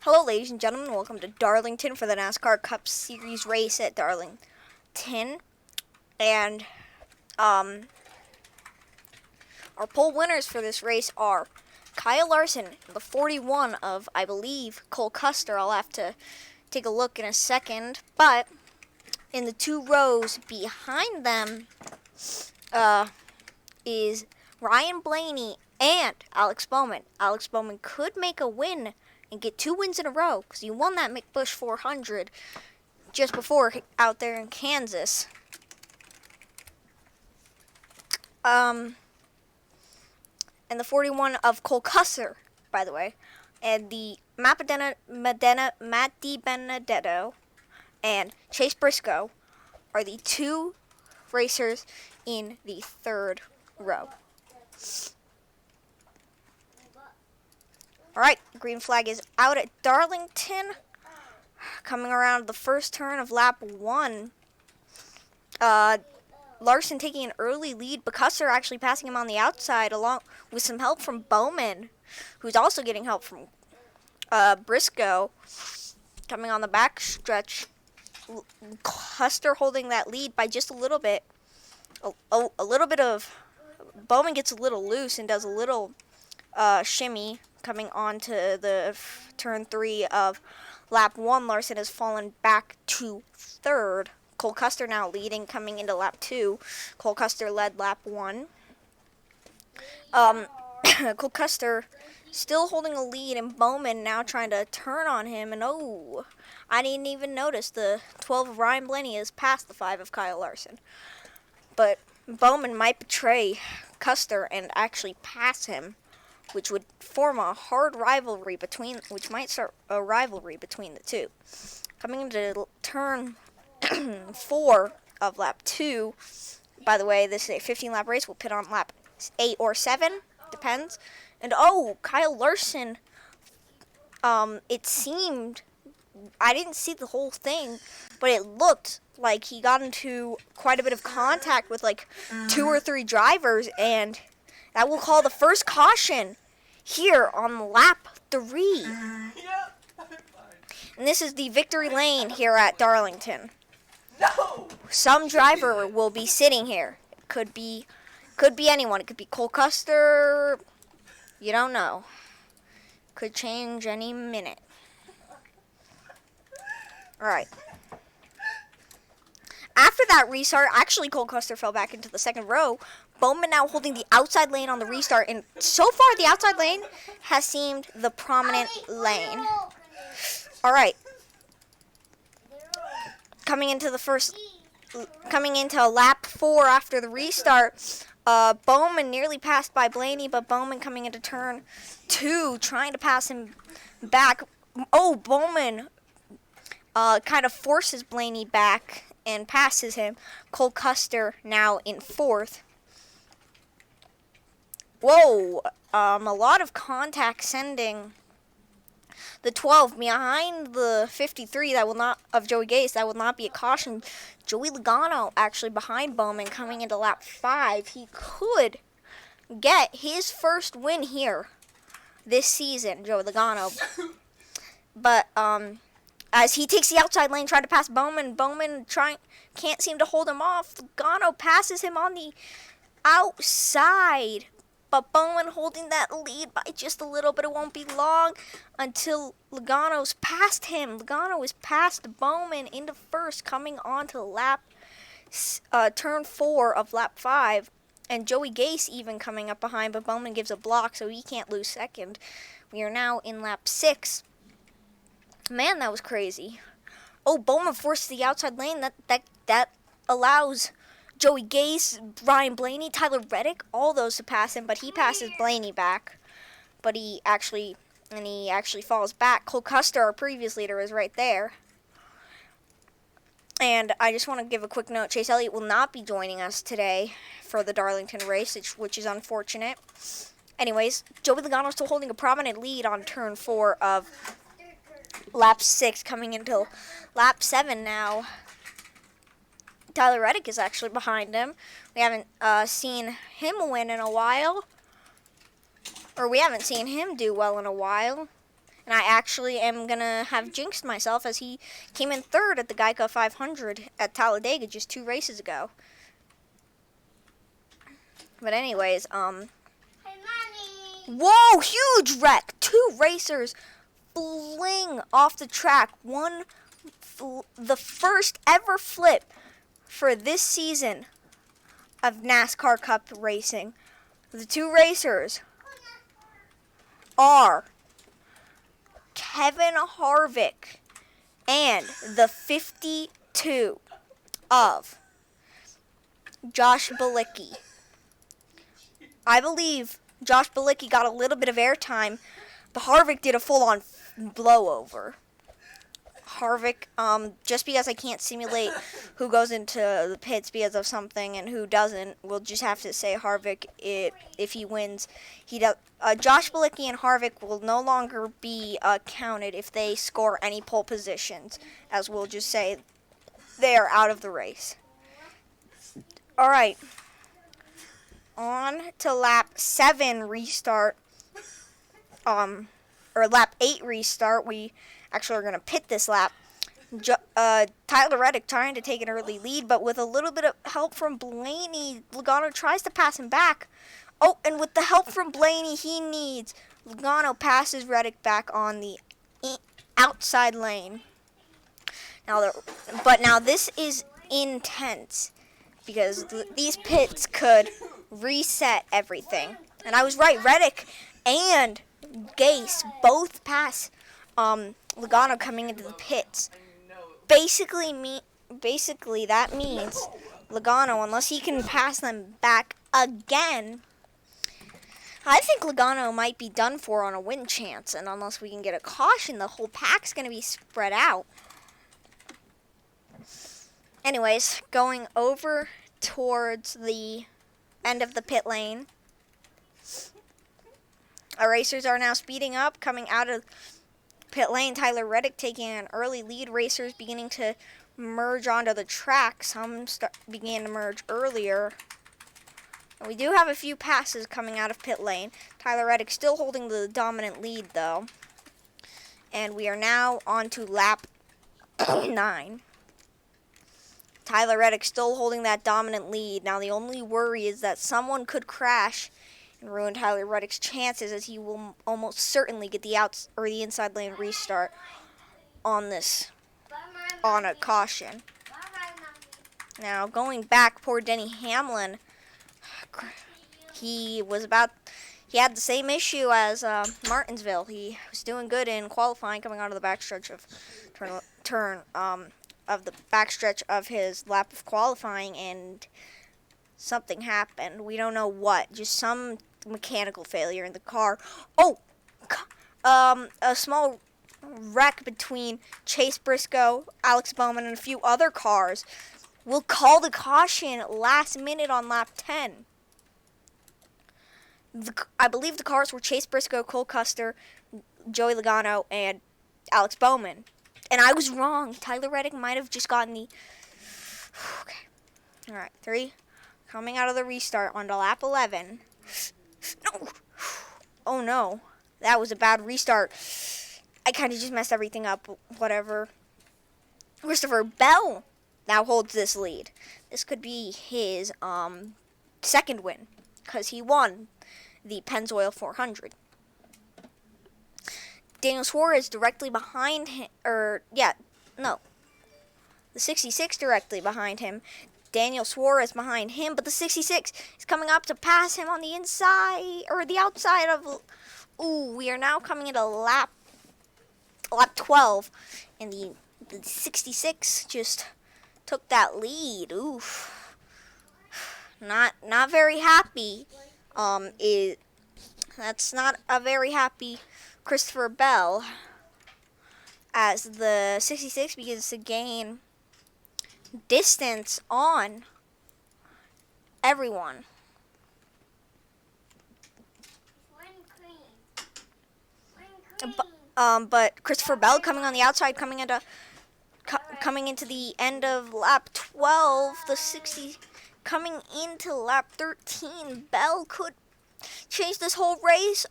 Hello, ladies and gentlemen. Welcome to Darlington for the NASCAR Cup Series race at Darlington. And our pole winners for this race are Kyle Larson, the 41 of, I believe, Cole Custer. I'll have to take a look in a second. But in the two rows behind them is Ryan Blaney and Alex Bowman. Alex Bowman could make a win and get 2 wins in a row because he won that McBush 400 just before out there in Kansas. And the 41 of Cole Custer, by the way, and the Matt DiBenedetto and Chase Briscoe are the 2 racers in the 3rd row. All right, green flag is out at Darlington. Coming around the first turn of lap 1. Larson taking an early lead, but Custer actually passing him on the outside along with some help from Bowman, who's also getting help from Briscoe. Coming on the back stretch, Custer holding that lead by just a little bit. A little bit of Bowman gets a little loose and does a little shimmy. Coming on to the turn 3 of lap 1, Larson has fallen back to 3rd. Cole Custer now leading coming into lap 2. Cole Custer led lap 1. Cole Custer still holding a lead, and Bowman now trying to turn on him. And I didn't even notice the 12 of Ryan Blaney is past the 5 of Kyle Larson. But Bowman might betray Custer and actually pass him, which would form a hard rivalry which might start a rivalry between the two. Coming into turn 4 of lap 2. By the way, this is a 15-lap race. We'll pit on lap 8 or 7, depends. And Kyle Larson. It seemed, I didn't see the whole thing, but it looked like he got into quite a bit of contact with like 2 or 3 drivers, and that will call the first caution here on lap 3. And this is the victory lane here at Darlington. No! Some driver will be sitting here. It could be anyone. It could be Cole Custer. You don't know. Could change any minute. All right. After that restart, actually Cole Custer fell back into the 2nd row. Bowman now holding the outside lane on the restart, and so far the outside lane has seemed the prominent lane. All right. Coming into lap 4 after the restart, Bowman nearly passed by Blaney, but Bowman coming into turn 2, trying to pass him back. Bowman kind of forces Blaney back and passes him. Cole Custer now in 4th. Whoa, a lot of contact sending the 12 behind the 53 of Joey Gase. That will not be a caution. Joey Logano actually behind Bowman coming into lap 5. He could get his first win here this season, Joey Logano. But as he takes the outside lane, trying to pass Bowman, can't seem to hold him off. Logano passes him on the outside. But Bowman holding that lead by just a little bit. It won't be long until Logano's past him. Logano is past Bowman into 1st, coming on to turn 4 of lap 5. And Joey Gase even coming up behind, but Bowman gives a block, so he can't lose 2nd. We are now in lap 6. Man, that was crazy. Bowman forced the outside lane. That allows Joey Gase, Ryan Blaney, Tyler Reddick, all those to pass him, but he passes Blaney back. But he actually falls back. Cole Custer, our previous leader, is right there. And I just want to give a quick note. Chase Elliott will not be joining us today for the Darlington race, which is unfortunate. Anyways, Joey Logano still holding a prominent lead on turn 4 of lap 6, coming into lap 7 now. Tyler Reddick is actually behind him. We haven't seen him win in a while. Or we haven't seen him do well in a while. And I actually am going to have jinxed myself as he came in third at the Geico 500 at Talladega just 2 races ago. But anyways, Hey, Mommy. whoa, huge wreck. 2 racers fling off the track. The first ever flip for this season of NASCAR Cup racing. The 2 racers are Kevin Harvick and the 52 of Josh Bilicki. I believe Josh Bilicki got a little bit of airtime, but Harvick did a full-on blowover. Harvick, just because I can't simulate who goes into the pits because of something and who doesn't, we'll just have to say Harvick, if he wins. Josh Bilicki and Harvick will no longer be counted if they score any pole positions, as we'll just say they are out of the race. All right. On to lap 7 restart, or lap 8 restart. We actually are going to pit this lap. Tyler Reddick trying to take an early lead, but with a little bit of help from Blaney, Logano tries to pass him back. Oh, and with the help from Blaney Logano passes Reddick back on the outside lane. Now this is intense because these pits could reset everything. And I was right, Reddick and Gase both pass Logano coming into the pits. Basically that means Logano, unless he can pass them back again, I think Logano might be done for on a win chance. And unless we can get a caution, the whole pack's going to be spread out. Anyways, going over towards the end of the pit lane. Our racers are now speeding up, coming out of pit lane. Tyler Reddick taking an early lead. Racers beginning to merge onto the track. Some began to merge earlier. And we do have a few passes coming out of pit lane. Tyler Reddick still holding the dominant lead, though. And we are now on to lap 9. Tyler Reddick still holding that dominant lead. Now the only worry is that someone could crash and ruin Tyler Reddick's chances, as he will almost certainly get the inside lane restart on a caution. Now going back, poor Denny Hamlin. He had the same issue as Martinsville. He was doing good in qualifying, coming out of the backstretch of the backstretch of his lap of qualifying, and something happened. We don't know what. Just some mechanical failure in the car. A small wreck between Chase Briscoe, Alex Bowman, and a few other cars. We'll call the caution last minute on lap 10. I believe the cars were Chase Briscoe, Cole Custer, Joey Logano, and Alex Bowman. And I was wrong. Tyler Reddick might have just gotten the... Okay. All right, 3. Coming out of the restart onto lap 11. No. Oh, no. That was a bad restart. I kind of just messed everything up. Whatever. Christopher Bell now holds this lead. This could be his second win, because he won the Pennzoil 400. Daniel Suarez directly behind him, the 66 directly behind him. Daniel Suarez behind him, but the 66 is coming up to pass him on the inside, or the outside of... Ooh, we are now coming into lap 12, and the 66 just took that lead. Oof. Not very happy. That's not a very happy Christopher Bell, as the 66 begins to gain distance on everyone. But Christopher Bell coming on the outside, coming into the end of lap 12. The 60 coming into lap 13. Bell could change this whole race.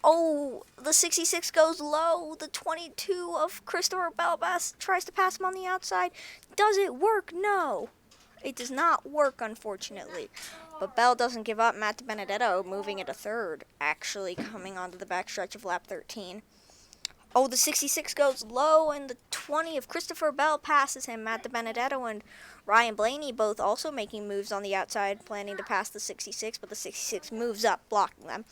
Oh, the 66 goes low. The 22 of Christopher Bell tries to pass him on the outside. Does it work? No. It does not work, unfortunately. But Bell doesn't give up. Matt Benedetto moving into third, actually coming onto the backstretch of lap 13. Oh, the 66 goes low, and the 20 of Christopher Bell passes him. Matt Benedetto and Ryan Blaney both also making moves on the outside, planning to pass the 66, but the 66 moves up, blocking them.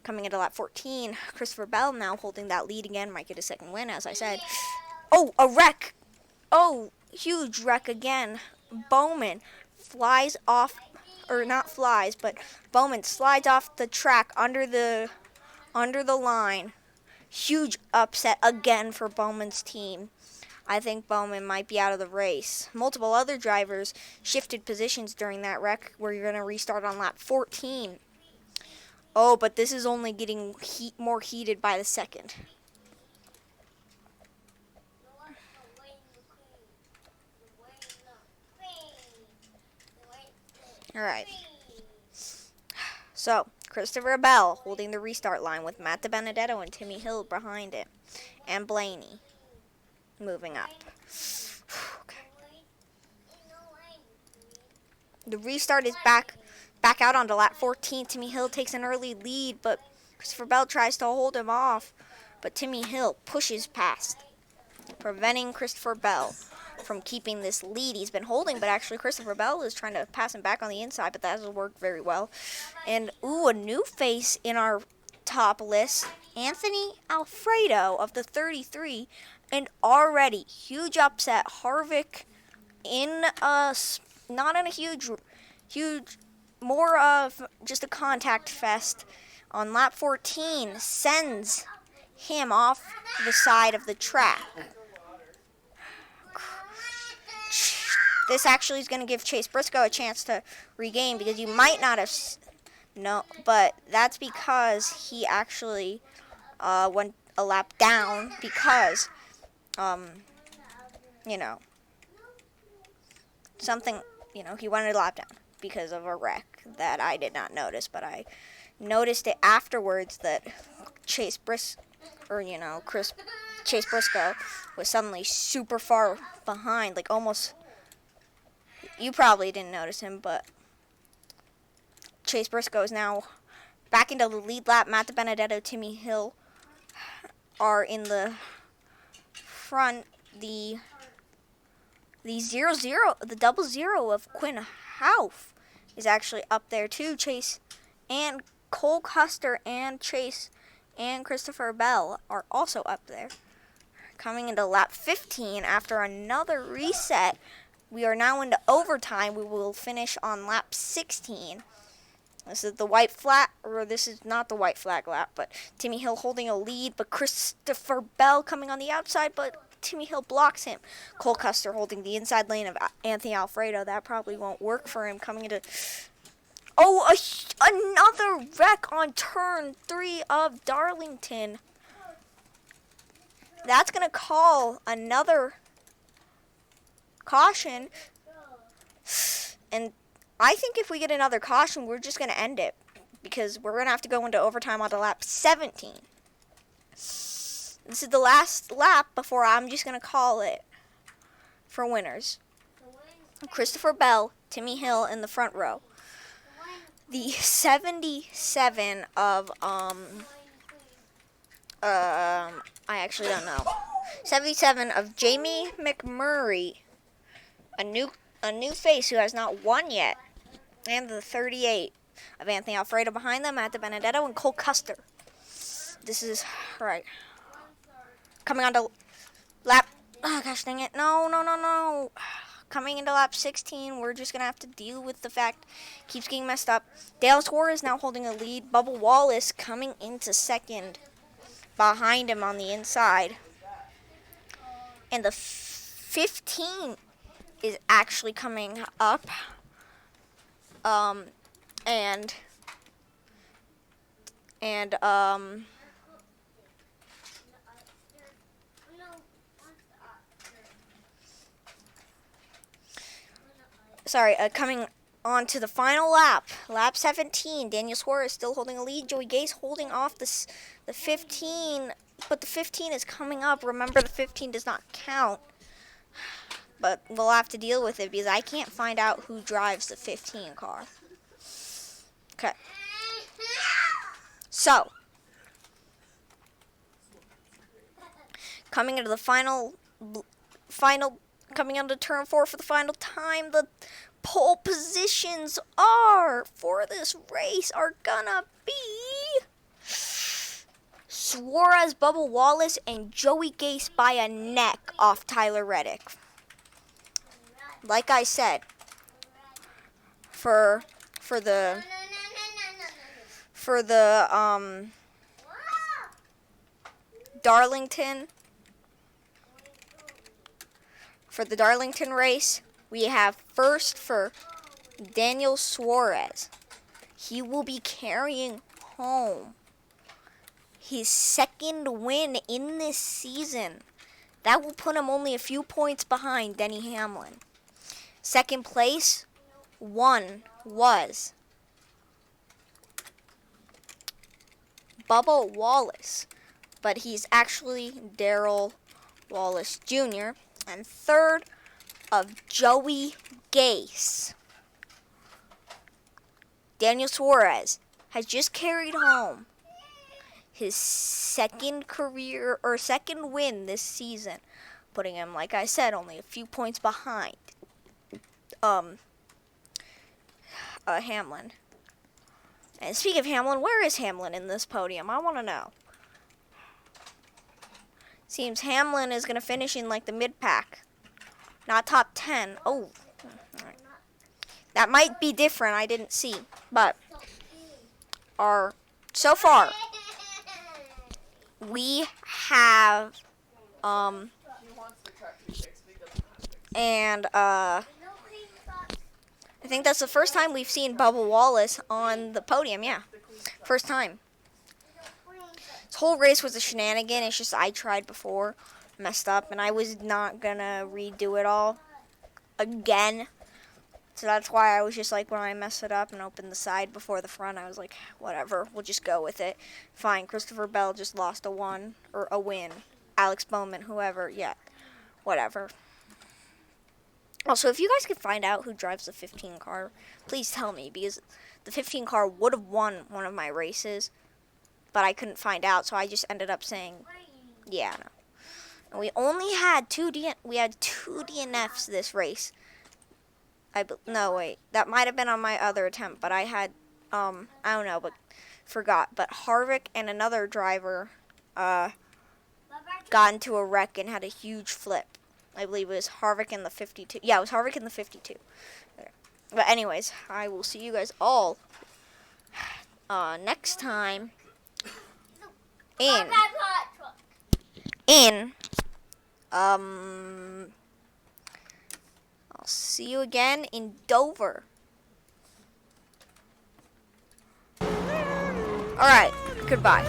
Coming into lap 14, Christopher Bell now holding that lead again, might get a second win, as I said. Oh, a wreck. Oh, huge wreck again. Bowman flies off, or not flies, but Bowman slides off the track under the line. Huge upset again for Bowman's team. I think Bowman might be out of the race. Multiple other drivers shifted positions during that wreck. We're going to restart on lap 14. Oh, but this is only getting more heated by the second. All right. So, Christopher Bell holding the restart line with Matt DiBenedetto and Timmy Hill behind it. And Blaney moving up. Okay. The restart is back out onto lap 14. Timmy Hill takes an early lead, but Christopher Bell tries to hold him off. But Timmy Hill pushes past, preventing Christopher Bell from keeping this lead he's been holding. But actually, Christopher Bell is trying to pass him back on the inside, but that doesn't work very well. And, ooh, a new face in our top list, Anthony Alfredo of the 33. And already, huge upset. Harvick in not in a huge, more of just a contact fest on lap 14, sends him off the side of the track. This actually is going to give Chase Briscoe a chance to regain, because you might not have but that's because he actually went a lap down because he wanted a lap down because of a wreck that I did not notice, but I noticed it afterwards that Chase Briscoe was suddenly super far behind, like almost. You probably didn't notice him, but Chase Briscoe is now back into the lead lap. Matt DiBenedetto, Timmy Hill are in the front. The 0-0, the 0-0 of Quinn Houff is actually up there too. Chase and Cole Custer and Chase and Christopher Bell are also up there. Coming into lap 15 after another reset, we are now into overtime. We will finish on lap 16. This is the white flag, or this is not the white flag lap, but Timmy Hill holding a lead, but Christopher Bell coming on the outside, but Timmy Hill blocks him. Cole Custer holding the inside lane of Anthony Alfredo. That probably won't work for him coming into. Oh, another wreck on turn 3 of Darlington. That's going to call another caution. And I think if we get another caution, we're just going to end it, because we're going to have to go into overtime on the lap 17. This is the last lap before I'm just going to call it for winners. Christopher Bell, Timmy Hill in the front row. The 77 of, I actually don't know. 77 of Jamie McMurray, a new face who has not won yet. And the 38 of Anthony Alfredo behind them, Matt DiBenedetto and Cole Custer. This is, right. Coming on to lap, oh gosh dang it, no. Coming into lap 16, we're just going to have to deal with the fact keeps getting messed up. Dale Torres now holding a lead. Bubba Wallace coming into second behind him on the inside. And the 15 is actually coming up. Coming on to the final lap. Lap 17. Daniel Suarez still holding a lead. Joey Gase holding off the 15. But the 15 is coming up. Remember, the 15 does not count. But we'll have to deal with it because I can't find out who drives the 15 car. Okay. So, coming into the final, coming into turn 4 for the final time, the pole positions for this race are gonna be Suarez, Bubba Wallace, and Joey Gase by a neck off Tyler Reddick. Like I said, for the Darlington race, we have first for Daniel Suarez. He will be carrying home his second win in this season. That will put him only a few points behind Denny Hamlin. Second place, was Bubba Wallace, but he's actually Darrell Wallace Jr. And third of Joey Gase. Daniel Suarez has just carried home his second win this season, putting him, like I said, only a few points behind Hamlin. And speaking of Hamlin, where is Hamlin in this podium? I want to know. Seems Hamlin is going to finish in like the mid-pack, not top 10. Oh, right. That might be different. I didn't see, but so far we have and I think that's the first time we've seen Bubba Wallace on the podium. Yeah, first time. This whole race was a shenanigan. It's just I tried before, messed up, and I was not gonna redo it all again. So that's why I was just like, when I messed it up and opened the side before the front, I was like, whatever, we'll just go with it. Fine, Christopher Bell just lost a win. Alex Bowman, whoever, yeah, whatever. Also, if you guys could find out who drives the 15 car, please tell me, because the 15 car would have won one of my races, but I couldn't find out, so I just ended up saying, yeah, no. And we only had two DNFs this race. No, wait, that might have been on my other attempt, but I had, I don't know, but forgot. But Harvick and another driver got into a wreck and had a huge flip. I believe it was Harvick in the 52. Yeah, it was Harvick in the 52. Okay. But anyways, I will see you guys all next time I'll see you again in Dover. Alright, goodbye.